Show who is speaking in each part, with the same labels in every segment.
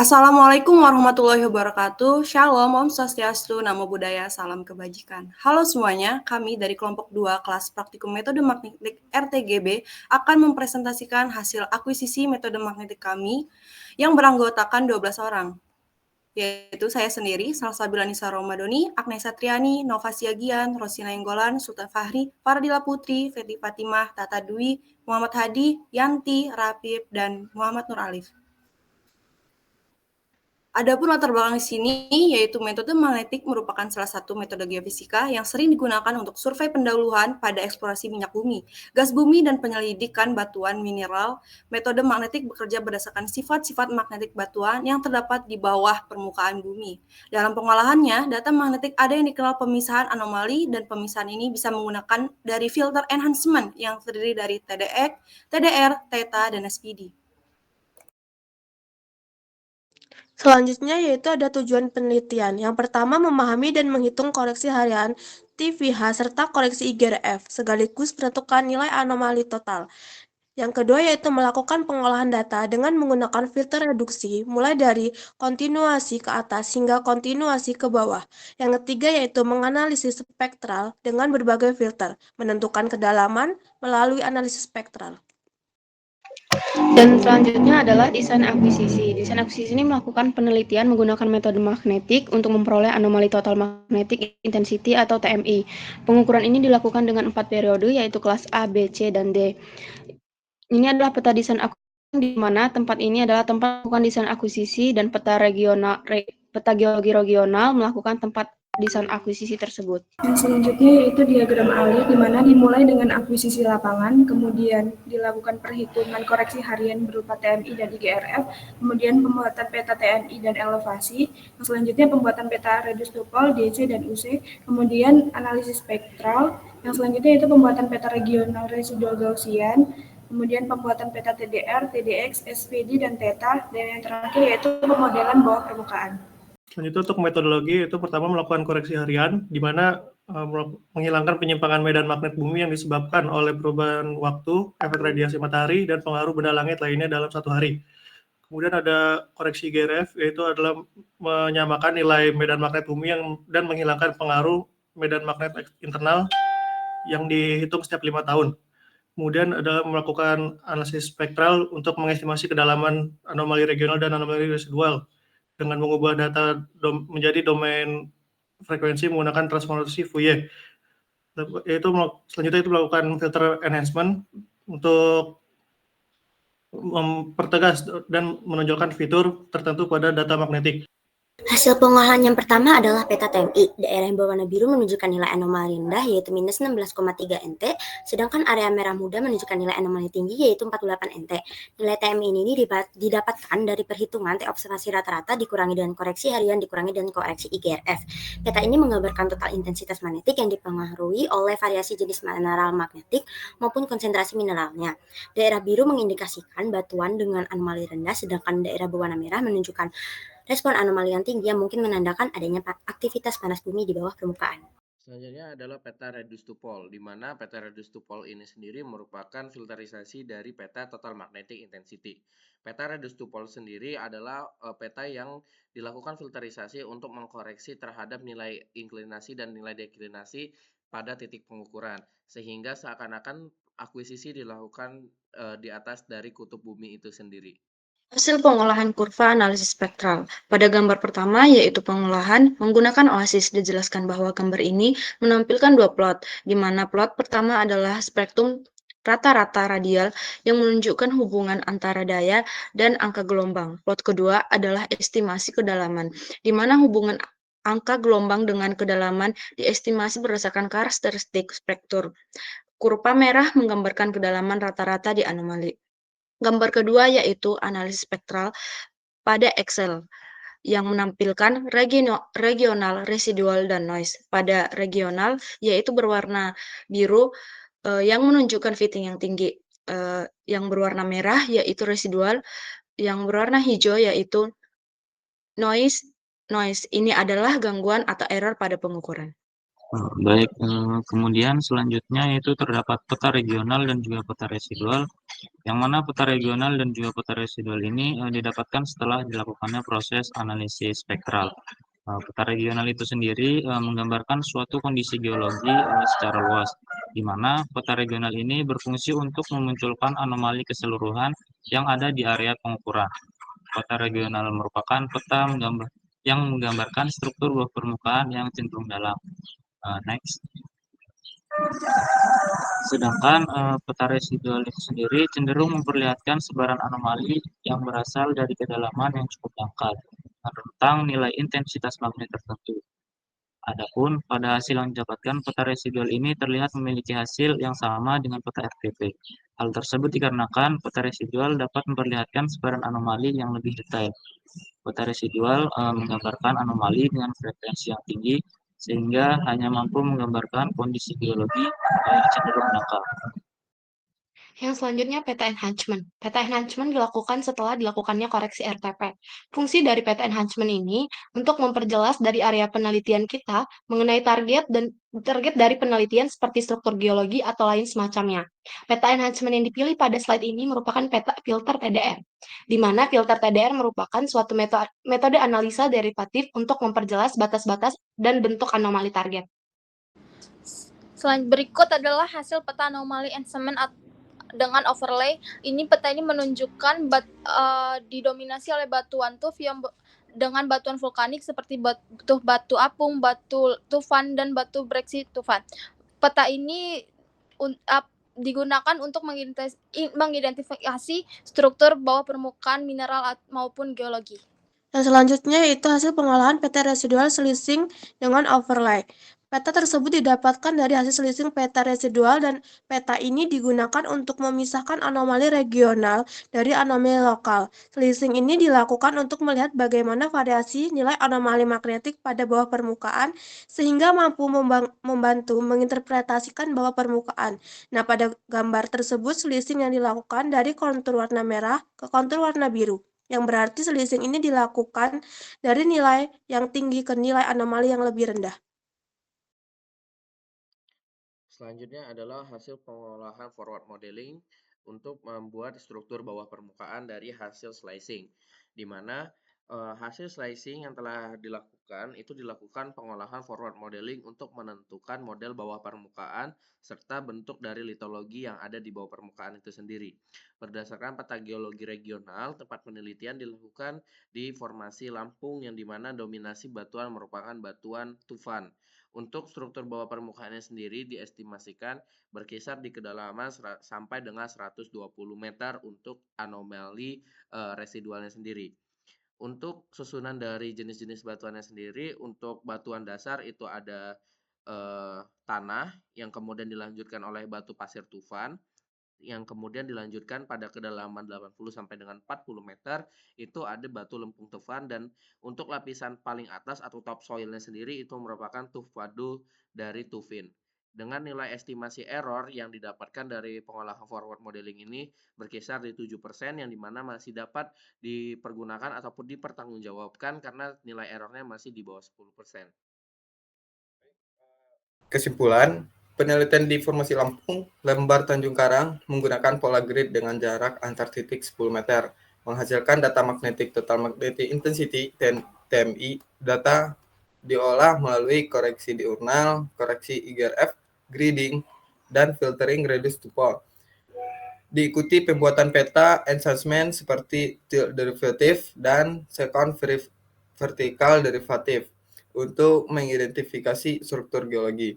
Speaker 1: Assalamualaikum warahmatullahi wabarakatuh. Shalom, Om Swastiastu, Namo Buddhaya, Salam Kebajikan. Halo semuanya, kami dari kelompok 2 kelas praktikum metode magnetik RTGB akan mempresentasikan hasil akuisisi metode magnetik kami yang beranggotakan 12 orang, yaitu saya sendiri, Salsabila Nisa Romadoni, Agnes Satriani, Nova Siagian, Rosina Enggolan, Sultan Fahri, Fardila Putri, Fetri Fatimah, Tata Dwi, Muhammad Hadi, Yanti, Rapip, dan Muhammad Nur Alif. Adapun latar belakang di sini, yaitu metode magnetik merupakan salah satu metode geofisika yang sering digunakan untuk survei pendahuluan pada eksplorasi minyak bumi, gas bumi, dan penyelidikan batuan mineral. Metode magnetik bekerja berdasarkan sifat-sifat magnetik batuan yang terdapat di bawah permukaan bumi. Dalam pengolahannya, data magnetik ada yang dikenal pemisahan anomali, dan pemisahan ini bisa menggunakan dari filter enhancement yang terdiri dari TDX, TDR, Theta, dan SPD.
Speaker 2: Selanjutnya yaitu ada tujuan penelitian. Yang pertama, memahami dan menghitung koreksi harian TVH serta koreksi IGRF, sekaligus menentukan nilai anomali total. Yang kedua yaitu melakukan pengolahan data dengan menggunakan filter reduksi, mulai dari kontinuasi ke atas hingga kontinuasi ke bawah. Yang ketiga yaitu menganalisis spektral dengan berbagai filter, menentukan kedalaman melalui analisis spektral.
Speaker 3: Dan selanjutnya adalah desain akuisisi. Desain akuisisi ini melakukan penelitian menggunakan metode magnetik untuk memperoleh anomali total magnetic intensity atau TMI. Pengukuran ini dilakukan dengan 4 periode, yaitu kelas A, B, C, dan D. Ini adalah peta desain akuisisi di mana tempat ini adalah tempat melakukan desain akuisisi, dan peta geologi regional melakukan tempat desain akuisisi tersebut.
Speaker 4: Yang selanjutnya yaitu diagram alih, di mana dimulai dengan akuisisi lapangan, kemudian dilakukan perhitungan koreksi harian berupa TMI dan IGRF, kemudian pembuatan peta TMI dan elevasi, yang selanjutnya pembuatan peta reduce to pole, DC dan UC, kemudian analisis spektral, yang selanjutnya itu pembuatan peta regional residual Gaussian, kemudian pembuatan peta TDR, TDX, SPD, dan Theta, dan yang terakhir yaitu pemodelan bawah permukaan.
Speaker 5: Selanjutnya untuk metodologi itu pertama melakukan koreksi harian, di mana menghilangkan penyimpangan medan magnet bumi yang disebabkan oleh perubahan waktu, efek radiasi matahari, dan pengaruh benda langit lainnya dalam satu hari. Kemudian ada koreksi GRF, yaitu adalah menyamakan nilai medan magnet bumi dan menghilangkan pengaruh medan magnet internal yang dihitung setiap 5 tahun. Kemudian ada melakukan analisis spektral untuk mengestimasi kedalaman anomali regional dan anomali residual dengan mengubah data menjadi domain frekuensi menggunakan transformasi Fourier. Selanjutnya itu melakukan filter enhancement untuk mempertegas dan menonjolkan fitur tertentu pada data magnetik.
Speaker 6: Hasil pengolahan yang pertama adalah peta TMI. Daerah yang berwarna biru menunjukkan nilai anomali rendah yaitu minus 16,3 nt, sedangkan area merah muda menunjukkan nilai anomali tinggi yaitu 48 nt. Nilai TMI ini didapatkan dari perhitungan T observasi rata-rata dikurangi dengan koreksi harian dikurangi dengan koreksi IGRF. Peta ini menggambarkan total intensitas magnetik yang dipengaruhi oleh variasi jenis mineral magnetik maupun konsentrasi mineralnya. Daerah biru mengindikasikan batuan dengan anomali rendah, sedangkan daerah berwarna merah menunjukkan respon anomali yang tinggi yang mungkin menandakan adanya aktivitas panas bumi di bawah permukaan.
Speaker 7: Selanjutnya adalah peta reduce to pole, di mana peta reduce to pole ini sendiri merupakan filterisasi dari peta total magnetic intensity. Peta reduce to pole sendiri adalah peta yang dilakukan filterisasi untuk mengkoreksi terhadap nilai inklinasi dan nilai deklinasi pada titik pengukuran, sehingga seakan-akan akuisisi dilakukan di atas dari kutub bumi itu sendiri.
Speaker 3: Hasil pengolahan kurva analisis spektral. Pada gambar pertama, yaitu pengolahan menggunakan OASIS, dijelaskan bahwa gambar ini menampilkan dua plot, di mana plot pertama adalah spektrum rata-rata radial yang menunjukkan hubungan antara daya dan angka gelombang. Plot kedua adalah estimasi kedalaman, di mana hubungan angka gelombang dengan kedalaman diestimasi berdasarkan karakteristik spektrum. Kurva merah menggambarkan kedalaman rata-rata di anomali. Gambar kedua yaitu analisis spektral pada Excel yang menampilkan regional, residual, dan noise. Pada regional yaitu berwarna biru yang menunjukkan fitting yang tinggi. Yang berwarna merah yaitu residual, yang berwarna hijau yaitu noise. Ini adalah gangguan atau error pada pengukuran.
Speaker 8: Baik, kemudian selanjutnya yaitu terdapat peta regional dan juga peta residual. Yang mana peta regional dan juga peta residual ini didapatkan setelah dilakukannya proses analisis spektral. Peta regional itu sendiri menggambarkan suatu kondisi geologi secara luas, di mana peta regional ini berfungsi untuk memunculkan anomali keseluruhan yang ada di area pengukuran. Peta regional merupakan peta yang menggambarkan struktur bawah permukaan yang cenderung dalam. Next. Sedangkan peta residual itu sendiri cenderung memperlihatkan sebaran anomali yang berasal dari kedalaman yang cukup dangkal, tentang nilai intensitas magnet tertentu. Adapun pada hasil yang didapatkan, peta residual ini terlihat memiliki hasil yang sama dengan peta RTP. Hal tersebut dikarenakan peta residual dapat memperlihatkan sebaran anomali yang lebih detail. Peta residual menggambarkan anomali dengan frekuensi yang tinggi, sehingga hanya mampu menggambarkan kondisi geologi yang cenderung dangkal.
Speaker 2: Yang selanjutnya peta enhancement. Peta enhancement dilakukan setelah dilakukannya koreksi RTP. Fungsi dari peta enhancement ini untuk memperjelas dari area penelitian kita mengenai target dari penelitian seperti struktur geologi atau lain semacamnya. Peta enhancement yang dipilih pada slide ini merupakan peta filter TDR, di mana filter TDR merupakan suatu metode analisa derivatif untuk memperjelas batas-batas dan bentuk anomali target.
Speaker 9: Berikut adalah hasil peta anomali enhancement dengan overlay. Peta ini menunjukkan didominasi oleh batuan tuf yang dengan batuan vulkanik seperti batu apung, batu tufan, dan batu breksi tufan. Peta ini digunakan untuk mengidentifikasi struktur bawah permukaan mineral maupun geologi.
Speaker 2: Yang selanjutnya yaitu hasil pengolahan peta residual selising dengan overlay. Peta tersebut didapatkan dari hasil selising peta residual dan peta ini digunakan untuk memisahkan anomali regional dari anomali lokal. Selising ini dilakukan untuk melihat bagaimana variasi nilai anomali magnetik pada bawah permukaan sehingga mampu membantu menginterpretasikan bawah permukaan. Nah, pada gambar tersebut selising yang dilakukan dari kontur warna merah ke kontur warna biru, yang berarti selising ini dilakukan dari nilai yang tinggi ke nilai anomali yang lebih rendah.
Speaker 7: Selanjutnya adalah hasil pengolahan forward modeling untuk membuat struktur bawah permukaan dari hasil slicing, di mana hasil slicing yang telah dilakukan itu dilakukan pengolahan forward modeling untuk menentukan model bawah permukaan serta bentuk dari litologi yang ada di bawah permukaan itu sendiri. Berdasarkan peta geologi regional, tempat penelitian dilakukan di formasi Lampung yang dimana dominasi batuan merupakan batuan tufan. Untuk struktur bawah permukaannya sendiri diestimasikan berkisar di kedalaman sampai dengan 120 meter untuk anomali residualnya sendiri. Untuk susunan dari jenis-jenis batuannya sendiri, untuk batuan dasar itu ada tanah yang kemudian dilanjutkan oleh batu pasir tufan, yang kemudian dilanjutkan pada kedalaman 80 sampai dengan 40 meter itu ada batu lempung tufan, dan untuk lapisan paling atas atau top soilnya sendiri itu merupakan tufwadu dari tufin. Dengan nilai estimasi error yang didapatkan dari pengolahan forward modeling ini berkisar di 7%, yang dimana masih dapat dipergunakan ataupun dipertanggungjawabkan karena nilai errornya masih di bawah 10%.
Speaker 10: Kesimpulan, penelitian di formasi Lampung, Lembar Tanjung Karang menggunakan pola grid dengan jarak antar titik 10 meter, menghasilkan data magnetic total magnetic intensity TMI. Data diolah melalui koreksi diurnal, koreksi IGRF, grading, dan filtering reduced to pole. Diikuti pembuatan peta enhancement seperti tilt derivative dan second vertical derivative untuk mengidentifikasi struktur geologi.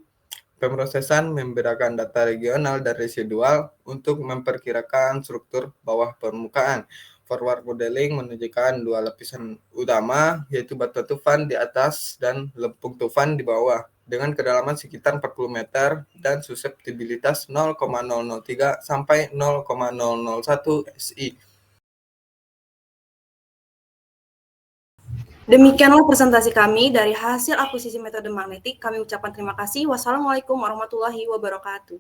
Speaker 10: Pemrosesan membedakan data regional dan residual untuk memperkirakan struktur bawah permukaan. Forward modeling menunjukkan dua lapisan utama, yaitu batu tufan di atas dan lempung tufan di bawah, dengan kedalaman sekitar 40 meter dan suseptibilitas 0,003 sampai 0,001 SI.
Speaker 1: Demikianlah presentasi kami dari hasil akuisisi metode magnetik. Kami ucapkan terima kasih. Wassalamualaikum warahmatullahi wabarakatuh.